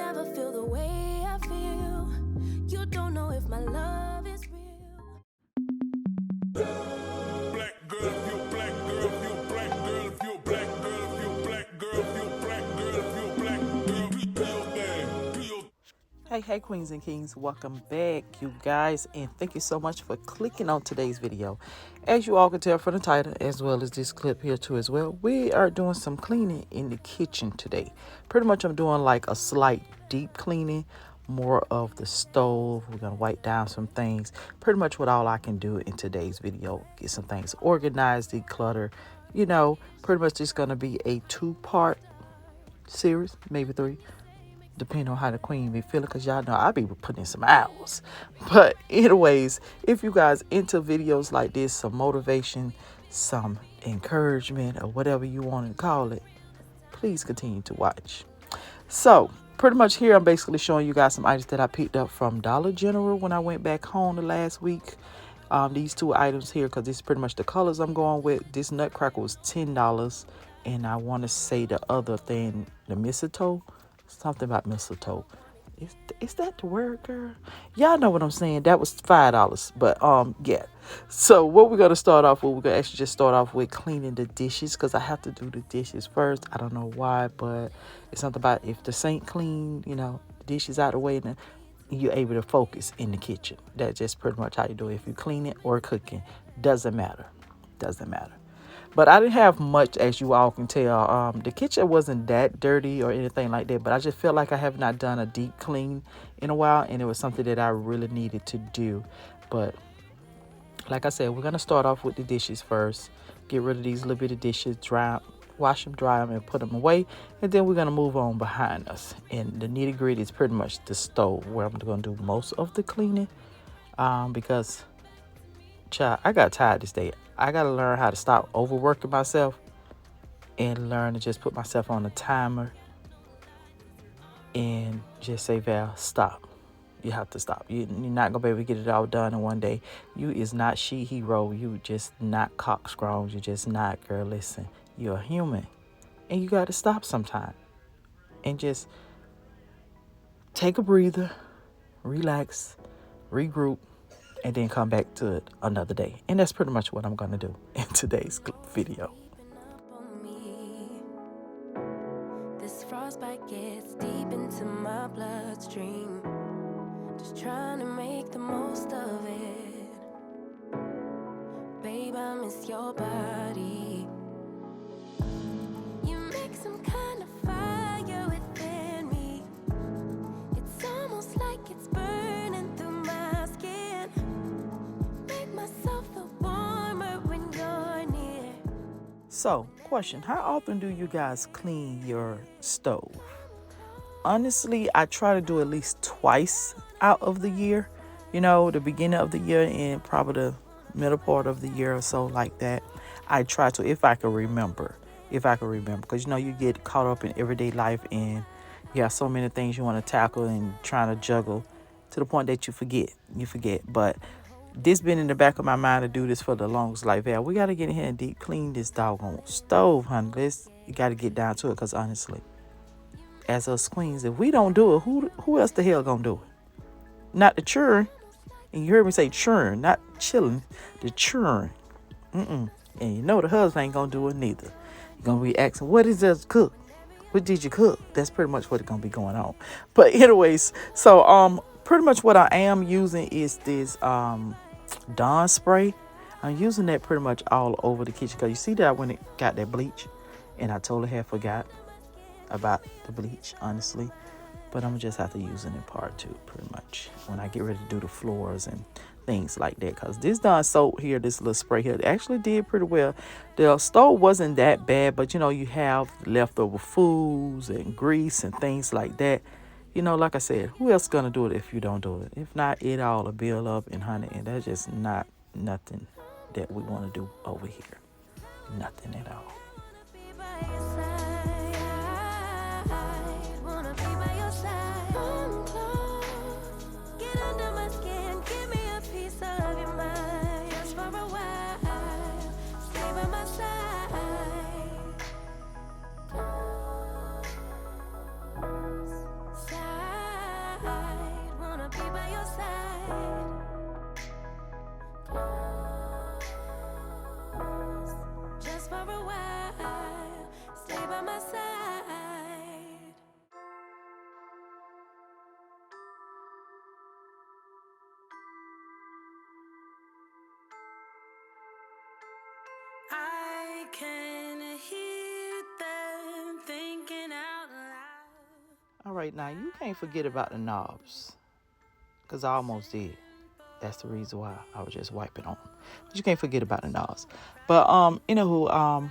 never feel the way I feel. You don't know if my love is real. Black girl, if you a black girl, if you a black girl, if you a black girl, if you a black girl, if you a black girl, if you a black girl, do your thing, do your. Hey, queens and kings, welcome back, you guys, and thank you so much for clicking on today's video. As you all can tell from the title, as well as this clip here too as well, we are doing some cleaning in the kitchen today. Pretty much I'm doing like a slight deep cleaning, more of the stove. We're gonna wipe down some things. Pretty much what all I can do in today's video, get some things organized, declutter, you know, pretty much just gonna be a 2-part series, maybe 3, depending on how the queen be feeling, because y'all know I be putting in some hours. But anyways, if you guys into videos like this, some motivation, some encouragement, or whatever you want to call it, please continue to watch. So pretty much here I'm basically showing you guys some items that I picked up from Dollar General when I went back home the last week. These 2 items here, because this is pretty much the colors I'm going with. This nutcracker was $10, and I want to say the other thing, the mistletoe, something about mistletoe. Is that the word, girl? Y'all know what I'm saying. That was $5. But yeah. So what we're gonna start off with, we're gonna actually just start off with cleaning the dishes, because I have to do the dishes first. I don't know why, but it's something about if the sink clean, you know, the dishes out of the way, then you're able to focus in the kitchen. That's just pretty much how you do it. If you clean it or cooking, doesn't matter. But I didn't have much, as you all can tell. The kitchen wasn't that dirty or anything like that, but I just felt like I have not done a deep clean in a while, and it was something that I really needed to do. But like I said, we're going to start off with the dishes first. Get rid of these little bit of dishes, wash them, dry them, and put them away. And then we're going to move on behind us. And the nitty gritty is pretty much the stove, where I'm going to do most of the cleaning. Because, child, I got tired this day. I got to learn how to stop overworking myself and learn to just put myself on a timer and just say, Val, stop. You have to stop. You're not going to be able to get it all done in one day. You is not she, hero. You just not coxcrones. You just not, girl. Listen, you're a human. And you got to stop sometime. And just take a breather, relax, regroup, and then come back to it another day. And that's pretty much what I'm going to do in today's video. This frostbite gets deep into my bloodstream. Just trying to make the most of it. Babe, I miss your body. You make some kind of fire within me. It's almost like it's burning through my skin. Make myself feel warmer when you're near. So, question, how often do you guys clean your stove? Honestly, I try to do at least twice out of the year. You know, the beginning of the year and probably the middle part of the year or so, like that. I try to, if I can remember. Because, you know, you get caught up in everyday life and you have so many things you want to tackle and trying to juggle to the point that you forget. But this been in the back of my mind to do this for the longest. Like, Val, we got to get in here and deep clean this doggone stove, honey. You got to get down to it, because honestly, as us queens, if we don't do it, who else the hell gonna do it? Not the churn. And you heard me say churn, not chilling. The churn. And you know the husband ain't gonna do it neither. You're gonna be asking, what is this cook? What did you cook? That's pretty much what's gonna be going on. But anyways, so pretty much what I am using is this Dawn spray. I'm using that pretty much all over the kitchen, because you see that when it got that bleach, and I totally had forgot about the bleach, honestly. But I'm just have to use it in part 2 pretty much when I get ready to do the floors and things like that, because this Dawn soap here, this little spray here, actually did pretty well. The stove wasn't that bad, but you know, you have leftover foods and grease and things like that. You know, like I said, who else gonna do it if you don't do it? If not, it all will build up and honey, and that's just not nothing that we want to do over here. Nothing at all. Side All right, now you can't forget about the knobs, because I almost did. That's the reason why I was just wiping on them. But you can't forget about the knobs. But anywho,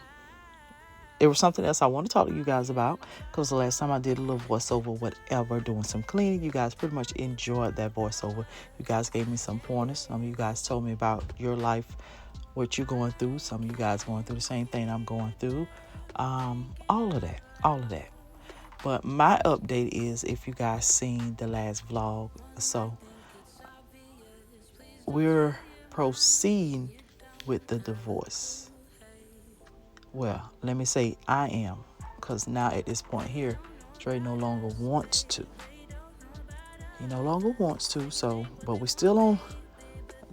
there was something else I want to talk to you guys about, because the last time I did a little voiceover, whatever, doing some cleaning, you guys pretty much enjoyed that voiceover. You guys gave me some pointers. Some of you guys told me about your life, what you're going through. Some of you guys going through the same thing I'm going through. All of that. But my update is, if you guys seen the last vlog, so we're proceeding with the divorce. Well, let me say I am, because now at this point here, Dre no longer wants to. He no longer wants to. So, but we're still on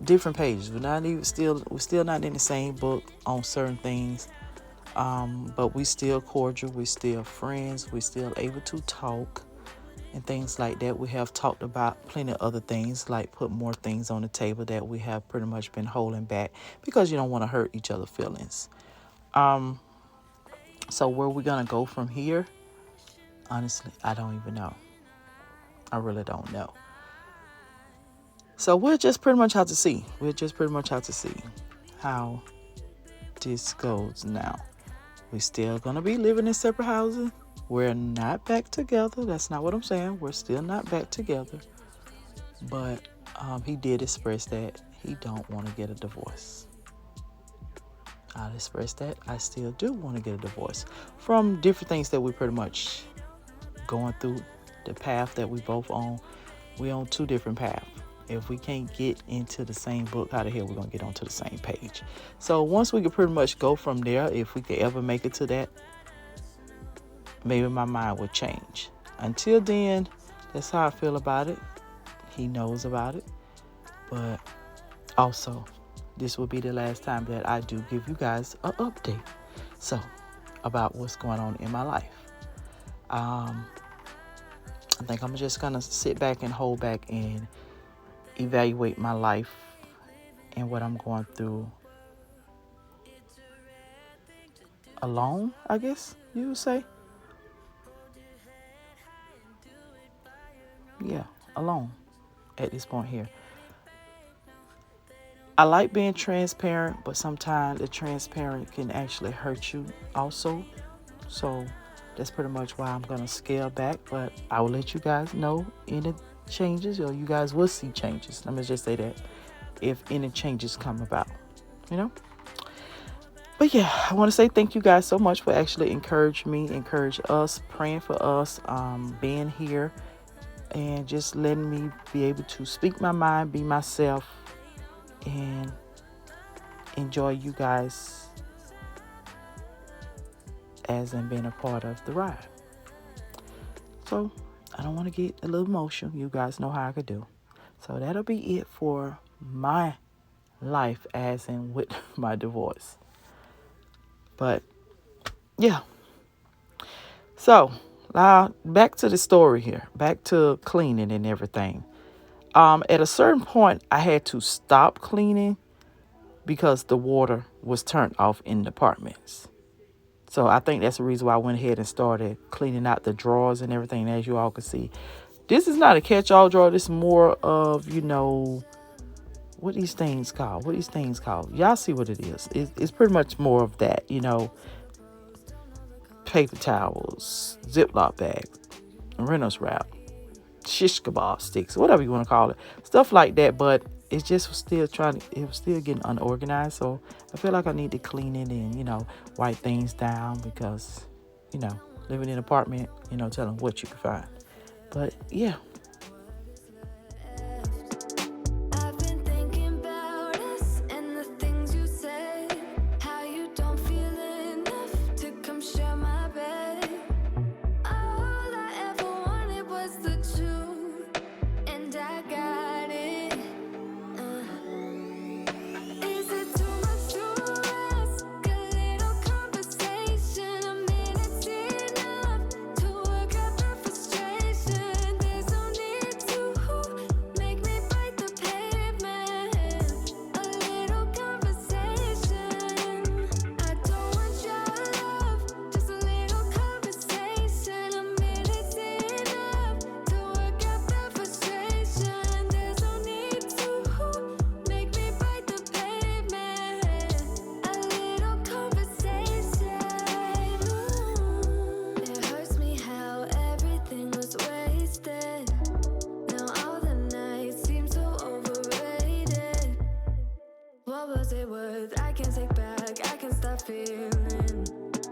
different pages. We're still not in the same book on certain things. But we still cordial. We still friends. We still able to talk and things like that. We have talked about plenty of other things, like put more things on the table that we have pretty much been holding back because you don't want to hurt each other's feelings. So where we're gonna go from here, honestly, I don't even know. I really don't know. So we'll just pretty much have to see. How this goes now. We're still gonna be living in separate houses. We're not back together. That's not what I'm saying. We're still not back together. But he did express that he don't want to get a divorce. I'll express that I still do want to get a divorce from different things that we pretty much going through, the path that we both on. We on two different paths. If we can't get into the same book, how the hell we gonna get onto the same page? So once we can pretty much go from there, if we could ever make it to that, maybe my mind will change. Until then, that's how I feel about it. He knows about it. But also, this will be the last time that I do give you guys an update. So, about what's going on in my life. I think I'm just going to sit back and hold back and evaluate my life and what I'm going through alone, I guess you would say. Yeah, alone at this point here. I like being transparent, but sometimes the transparent can actually hurt you also. So that's pretty much why I'm going to scale back. But I will let you guys know any changes, or you guys will see changes. Let me just say that, if any changes come about, you know. But yeah, I want to say thank you guys so much for actually encourage us, praying for us, being here, and just letting me be able to speak my mind, be myself, and enjoy you guys as in being a part of the ride. So I don't want to get a little emotional. You guys know how I could do. So that'll be it for my life as in with my divorce. But yeah. So back to the story here. Back to cleaning and everything. At a certain point, I had to stop cleaning because the water was turned off in the apartments. So I think that's the reason why I went ahead and started cleaning out the drawers and everything. As you all can see, this is not a catch-all drawer. This is more of, what these things called. Y'all see what it is. It's pretty much more of that, paper towels, Ziploc bags, Reynolds wrap, shish kebab sticks, whatever you want to call it, stuff like that. But it just was still getting unorganized. So I feel like I need to clean it and wipe things down, because living in an apartment, tell them what you can find. But yeah. I've been thinking about us and the things you said, how you don't feel enough to come share my bed. All I ever wanted was the truth, and I got it. Is it too much to ask? A little conversation, a minute's enough to work out the frustration. There's no what's it worth? I can take back, I can stop feeling.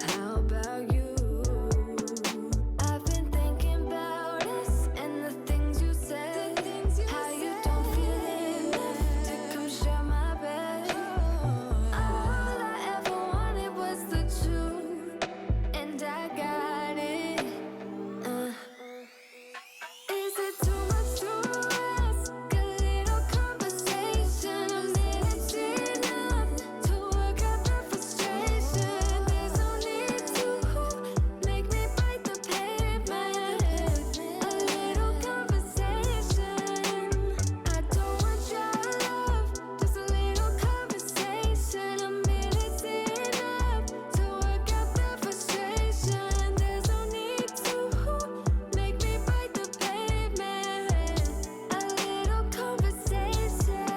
How about you? I've been thinking about us and the things you said. How you don't feel enough to come share my bed. All I ever wanted was the truth, and I got it. Is it too much to ask? A little conversation, a minute's enough to work out the frustration. There's no need to make me bite the pavement. A little conversation. I don't want your love, just a little conversation. A minute's enough to work out the frustration. There's no need to make me bite the pavement. A little conversation.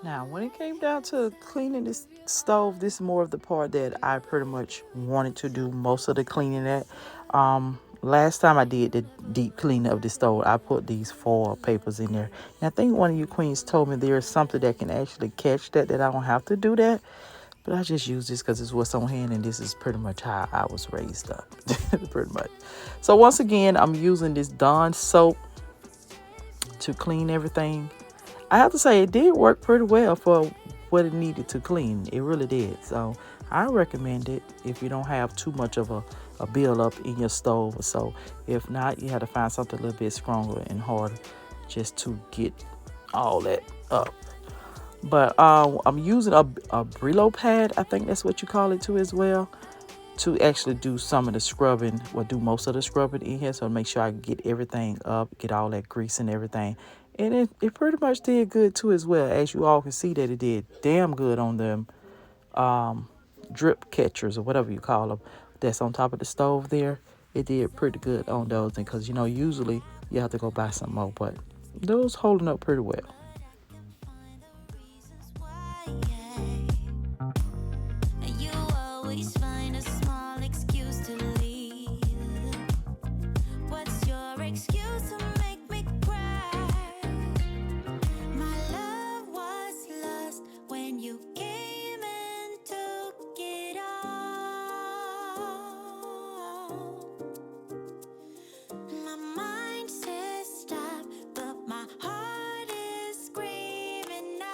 Now, when it came down to cleaning this stove, this is more of the part that I pretty much wanted to do most of the cleaning at. Last time I did the deep cleaning of the stove, I put these foil papers in there. And I think one of you queens told me there is something that can actually catch that I don't have to do that. But I just use this because it's what's on hand, and this is pretty much how I was raised up. Pretty much. So once again, I'm using this Dawn soap to clean everything. I have to say it did work pretty well for what it needed to clean. It really did. So I recommend it if you don't have too much of a build up in your stove or so. If not, you have to find something a little bit stronger and harder just to get all that up. But I'm using a Brillo pad, I think that's what you call it too as well, to actually do some of the scrubbing, or do most of the scrubbing in here. So make sure I get everything up, get all that grease and everything. And it pretty much did good too as well. As you all can see that it did damn good on them drip catchers or whatever you call them that's on top of the stove there. It did pretty good on those, because you know usually you have to go buy some more, but those holding up pretty well. You always find a small excuse to leave. What's your excuse to make me cry? My love was lost when you came and took it all. My mind says stop, but my heart is screaming out.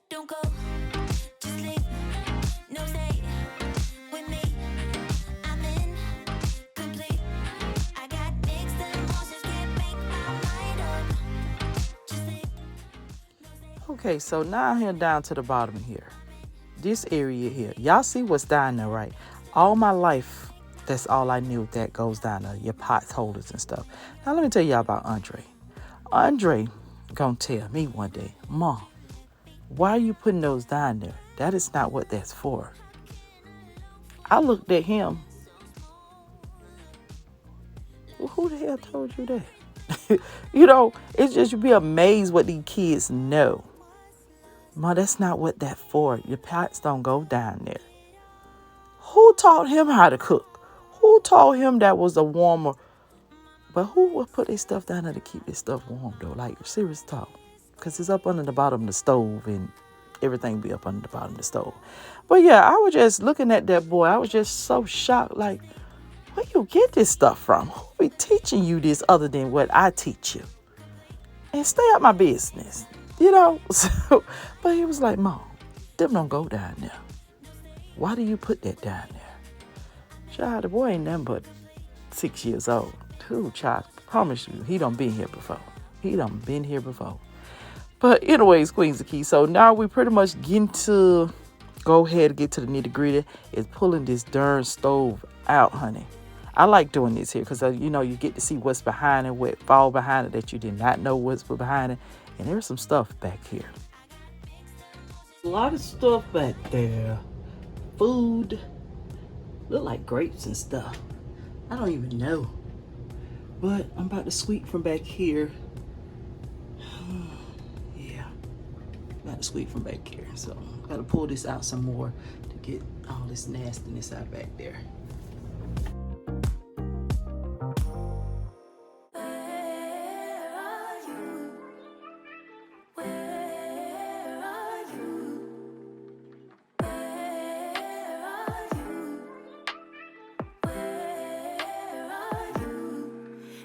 Don't go, just leave, no stay with me. I'm incomplete. I got mixed emotions, can't make my mind up. Just leave, no stay. Okay, so now I'm here down to the bottom here. This area here. Y'all see what's down there, right? All my life, that's all I knew that goes down there. Your pot holders and stuff. Now let me tell y'all about Andre. Andre gonna tell me one day, Mom, why are you putting those down there? That is not what that's for. I looked at him. Well, who the hell told you that? You know, it's just, you be amazed what these kids know. Ma, that's not what that's for. Your pots don't go down there. Who taught him how to cook? Who taught him that was a warmer? But who would put their stuff down there to keep this stuff warm, though? Like, serious talk. Because it's up under the bottom of the stove, and everything be up under the bottom of the stove. But yeah, I was just looking at that boy. I was just so shocked. Like, where you get this stuff from? Who be teaching you this other than what I teach you? And stay out my business, you know? So, but he was like, Mom, them don't go down there. Why do you put that down there? Child, the boy ain't nothing but 6 years old. Ooh, child, I promise you, he done been here before. He done been here before. But anyways, Queens of Keys. So now we pretty much getting to go ahead and get to the nitty gritty. Is pulling this darn stove out, honey. I like doing this here because, you know, you get to see what's behind it, what fall behind it that you did not know what's behind it. And there's some stuff back here. A lot of stuff back there. Food. Look like grapes and stuff. I don't even know. But I'm about to sweep from back here. Yeah. About to sweep from back here. So got to pull this out some more to get all this nastiness out back there.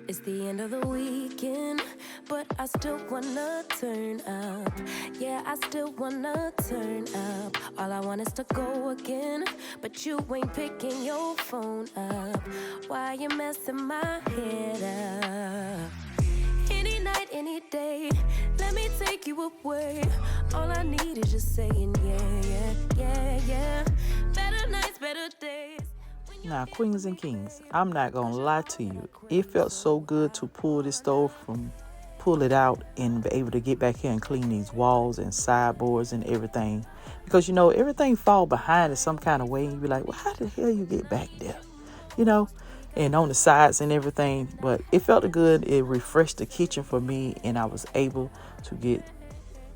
It's the end of the weekend, but I still wanna turn up. Yeah, I still wanna turn up. All I want is to go again, but you ain't picking your phone up. Why you messing my head up? Any night, any day, let me take you away. All I need is just saying yeah, yeah, yeah, yeah. Better nights, better days. Now, queens and kings, I'm not gonna lie to you. It felt so good to pull this stove pull it out and be able to get back here and clean these walls and sideboards and everything. Because, you know, everything fall behind in some kind of way. And you be like, well, how the hell you get back there? You know, and on the sides and everything. But it felt good. It refreshed the kitchen for me, and I was able to get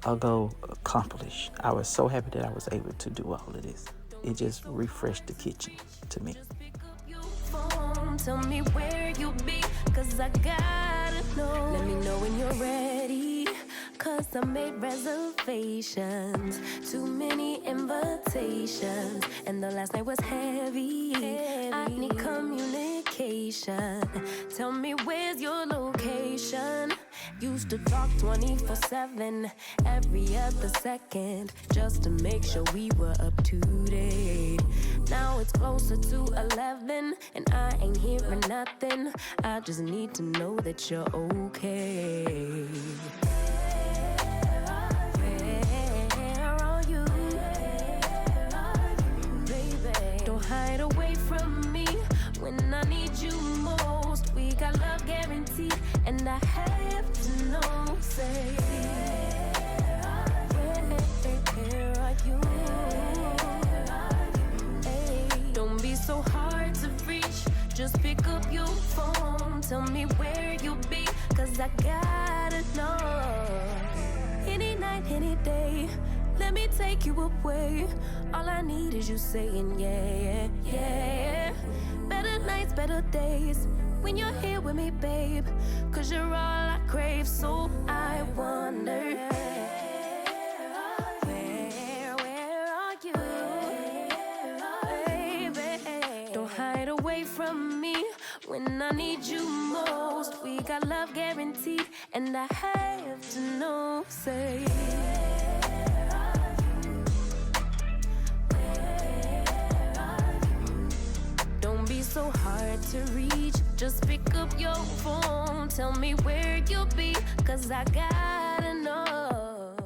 a goal accomplished. I was so happy that I was able to do all of this. It just refreshed the kitchen to me. Tell me where you be, cause I gotta know. Let me know when you're ready, cause I made reservations. Too many invitations, and the last night was heavy. I need communication. Tell me where's your location. Used to talk 24/7, every other second, just to make sure we were up to date. Now it's closer to 11, and I ain't hearing nothing. I just need to know that you're okay. Where are you, baby? Don't hide away from me when I need you most. We got love guaranteed, and I have to know. Say, where are you? Don't be so hard to reach. Just pick up your phone. Tell me where you be, cause I gotta know. Any night, any day, let me take you away. All I need is you saying yeah, yeah, yeah. Better nights, better days, when you're here with me, babe. Cause you're all I crave, so I wonder, where are you, baby? Don't hide away from me when I need you most. We got love guaranteed, and I have to know. Say, don't be so hard to reach. Just pick up your phone. Tell me where you'll be, cause I gotta know.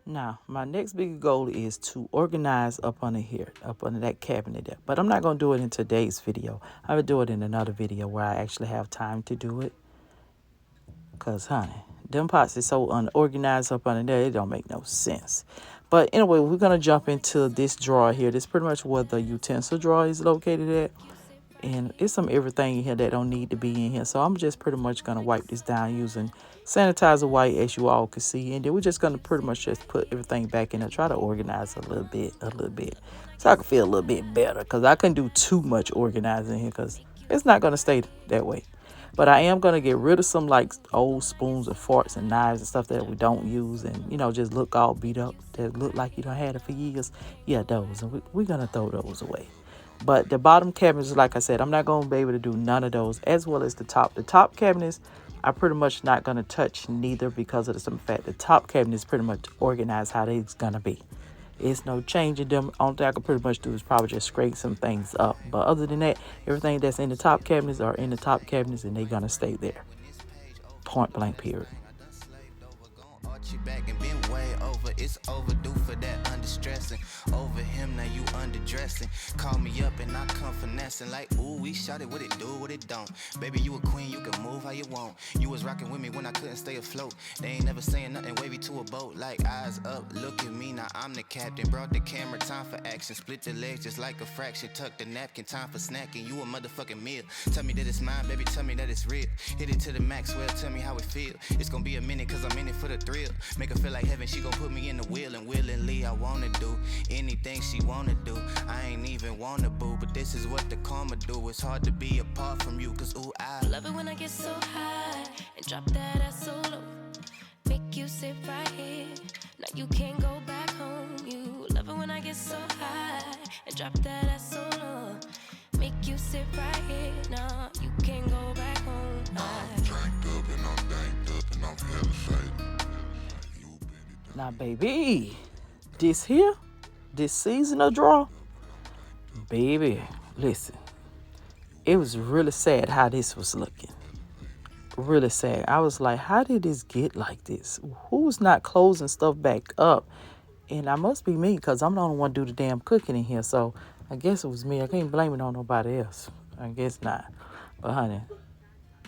Now, my next big goal is to organize up under here, up under that cabinet there. But I'm not going to do it in today's video. I will do it in another video where I actually have time to do it. Because, honey, them pots is so unorganized up under there, it don't make no sense. But anyway, we're going to jump into this drawer here. This is pretty much where the utensil drawer is located at. And it's some everything in here that don't need to be in here. So I'm just pretty much going to wipe this down using sanitizer wipe, as you all can see. And then we're just going to pretty much just put everything back in and try to organize a little bit. So I can feel a little bit better. Because I couldn't do too much organizing here because it's not going to stay that way. But I am going to get rid of some like old spoons and forks and knives and stuff that we don't use. And, you know, just look all beat up. That look like you don't had it for years. Yeah, those. And we're going to throw those away. But the bottom cabinets, like I said, I'm not going to be able to do none of those, as well as the top. The top cabinets, I'm pretty much not going to touch neither because of the simple fact the top cabinet is pretty much organized how it's going to be. It's no change in them. Only thing I can pretty much do is probably just scrape some things up. But other than that, everything that's in the top cabinets are in the top cabinets, and they're going to stay there. Point blank, period. You back and been way over, it's overdue for that understressing. Over him, now you underdressing. Call me up and I come finessing. Like, ooh, we shot it, what it do, what it don't. Baby, you a queen, you can move how you want. You was rocking with me when I couldn't stay afloat. They ain't never saying nothing wavy to a boat. Like, eyes up, look at me, now I'm the captain. Brought the camera, time for action. Split the legs just like a fraction. Tuck the napkin, time for snacking. You a motherfucking meal. Tell me that it's mine, baby, tell me that it's real. Hit it to the max, well, tell me how it feel. It's gonna be a minute, cause I'm in it for the thrill. Make her feel like heaven, she gon' put me in the wheel. And willingly I wanna do anything she wanna do. I ain't even wanna boo, but this is what the karma do. It's hard to be apart from you, cause ooh, I love it when I get so high and drop that ass so low. Make you sit right here, now you can't go back home. You love it when I get so high and drop that ass so low. Make you sit right here, now you can't go back home. Now, baby, this here, this seasonal drawer, baby, listen, it was really sad how this was looking. Really sad. I was like, how did this get like this? Who's not closing stuff back up? And I must be me because I'm the only one do the damn cooking in here. So I guess it was me. I can't blame it on nobody else. I guess not. But honey,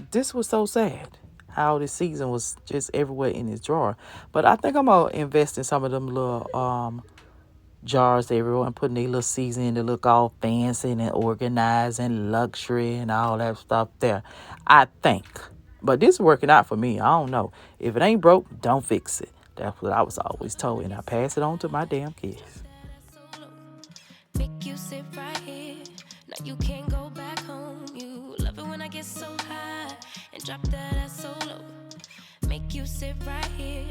this was so sad how this season was just everywhere in this drawer. But I think I'm gonna invest in some of them little jars everywhere and putting their little seasoning to look all fancy and organized and luxury and all that stuff there. I think. But this is working out for me. I don't know. If it ain't broke, don't fix it. That's what I was always told. And I pass it on to my damn kids. Make you sit right here. Now you can't go back home. You love it when I get so high and drop that ass so low. Make you sit right here.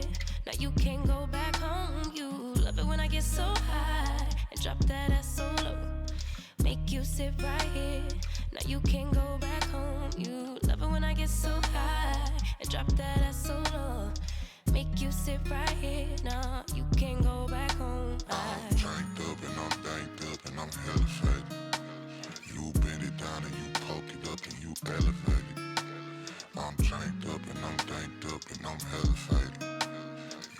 Now you can't go back home. You love it when I get so high and drop that ass so low. Make you sit right here. Now you can't go back home. You love it when I get so high and drop that ass so low. Make you sit right here. Now you can't go back home. I'm tanked up and I'm danked up and I'm hella faded. You bend it down and you poke it up and you elevate it. I'm tanked up and I'm danked up and I'm hella faded.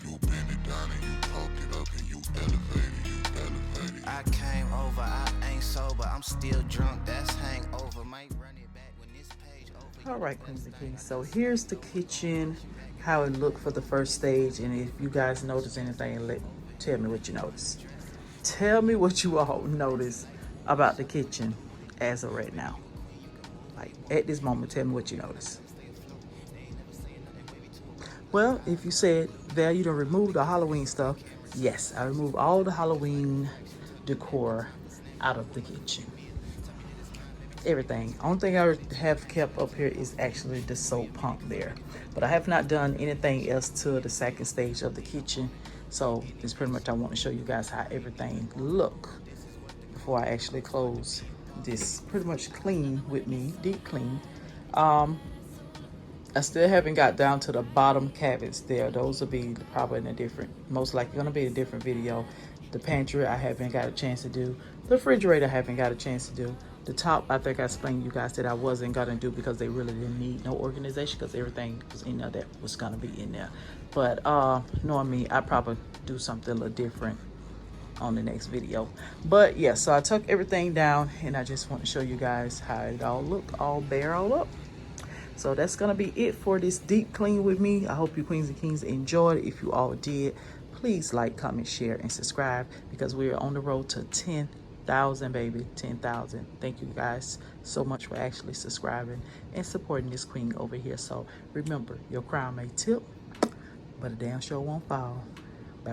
You bend it down and you poke it up and you elevate it, you elevate it. I came over, I ain't sober, I'm still drunk, that's hangover. Might run it back when this page over. All right, Queens and Kings. So here's the kitchen, how it looked for the first stage. And if you guys notice anything, tell me what you noticed. Tell me what you all noticed about the kitchen as of right now. Like at this moment, tell me what you noticed. Well, if you said there you done remove the Halloween stuff, yes, I removed all the Halloween decor out of the kitchen. Everything. Only thing I have kept up here is actually the soap pump there. But I have not done anything else to the second stage of the kitchen. So it's pretty much I want to show you guys how everything look before I actually close this pretty much clean with me, deep clean. I still haven't got down to the bottom cabinets there. Those will be probably in a different, most likely going to be a different video. The pantry I haven't got a chance to do. The refrigerator I haven't got a chance to do. The top, I think I explained to you guys that I wasn't going to do because they really didn't need no organization because everything was in there that was going to be in there. But knowing me, I probably do something a little different on the next video. But yeah, so I took everything down and I just want to show you guys how it all look, all bare all up. So that's going to be it for this deep clean with me. I hope you Queens and Kings enjoyed it. If you all did, please like, comment, share, and subscribe because we are on the road to 10,000, baby. 10,000. Thank you guys so much for actually subscribing and supporting this queen over here. So remember, your crown may tip, but a damn sure won't fall.